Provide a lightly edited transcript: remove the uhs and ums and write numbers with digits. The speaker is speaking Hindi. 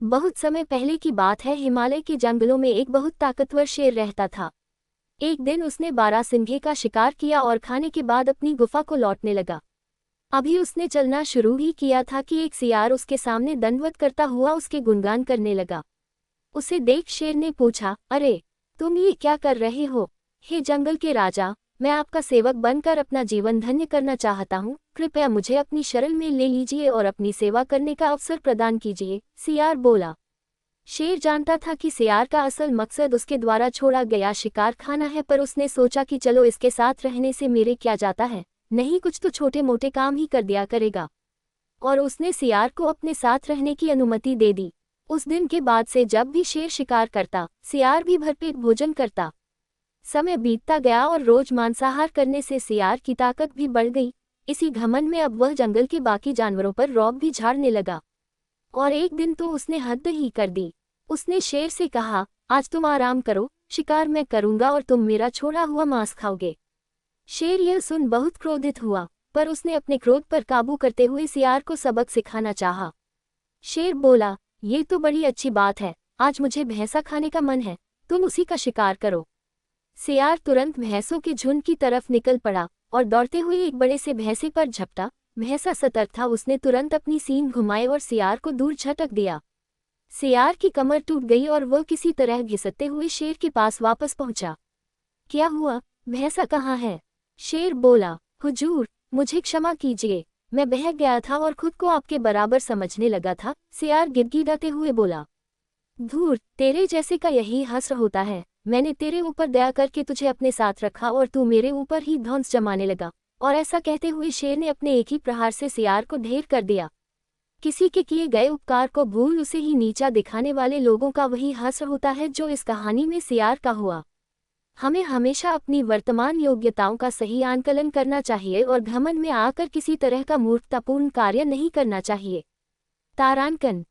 बहुत समय पहले की बात है, हिमालय के जंगलों में एक बहुत ताकतवर शेर रहता था। एक दिन उसने बारहसिंगे का शिकार किया और खाने के बाद अपनी गुफा को लौटने लगा। अभी उसने चलना शुरू ही किया था कि एक सियार उसके सामने दंडवत करता हुआ उसके गुणगान करने लगा। उसे देख शेर ने पूछा, अरे तुम ये क्या कर रहे हो? हे जंगल के राजा, मैं आपका सेवक बनकर अपना जीवन धन्य करना चाहता हूँ। कृपया मुझे अपनी शरण में ले लीजिए और अपनी सेवा करने का अवसर प्रदान कीजिए, सियार बोला। शेर जानता था कि सियार का असल मकसद उसके द्वारा छोड़ा गया शिकार खाना है, पर उसने सोचा कि चलो इसके साथ रहने से मेरे क्या जाता है, नहीं कुछ तो छोटे मोटे काम ही कर दिया करेगा। और उसने सियार को अपने साथ रहने की अनुमति दे दी। उस दिन के बाद से जब भी शेर शिकार करता, सियार भी भरपेट भोजन करता। समय बीतता गया और रोज मांसाहार करने से सियार की ताकत भी बढ़ गई। इसी घमंड में अब वह जंगल के बाकी जानवरों पर रौब भी झाड़ने लगा। और एक दिन तो उसने हद ही कर दी। उसने शेर से कहा, आज तुम आराम करो, शिकार मैं करूंगा और तुम मेरा छोड़ा हुआ मांस खाओगे। शेर यह सुन बहुत क्रोधित हुआ, पर उसने अपने क्रोध पर काबू करते हुए सियार को सबक सिखाना चाहा। शेर बोला, ये तो बड़ी अच्छी बात है, आज मुझे भैंसा खाने का मन है, तुम उसी का शिकार करो। सियार तुरंत भैंसों के झुंड की तरफ निकल पड़ा और दौड़ते हुए एक बड़े से भैंसे पर झपटा। भैंसा सतर्क था, उसने तुरंत अपनी सींग घुमाए और सियार को दूर झटक दिया। सियार की कमर टूट गई और वह किसी तरह घिसटते हुए शेर के पास वापस पहुंचा। क्या हुआ? भैंसा कहाँ है? शेर बोला, हुजूर, मुझे क्षमा कीजिए, मैं बहक गया था और खुद को आपके बराबर समझने लगा था। सियार गिड़गिड़ाते हुए बोला, धूर, तेरे जैसे का यही हश्र होता है। मैंने तेरे ऊपर दया करके तुझे अपने साथ रखा और तू मेरे ऊपर ही धौंस जमाने लगा। और ऐसा कहते हुए शेर ने अपने एक ही प्रहार से सियार को ढेर कर दिया। किसी के किए गए उपकार को भूल उसे ही नीचा दिखाने वाले लोगों का वही हश्र होता है जो इस कहानी में सियार का हुआ। हमें हमेशा अपनी वर्तमान योग्यताओं का सही आंकलन करना चाहिए और घमंड में आकर किसी तरह का मूर्खतापूर्ण कार्य नहीं करना चाहिए। तारांकन।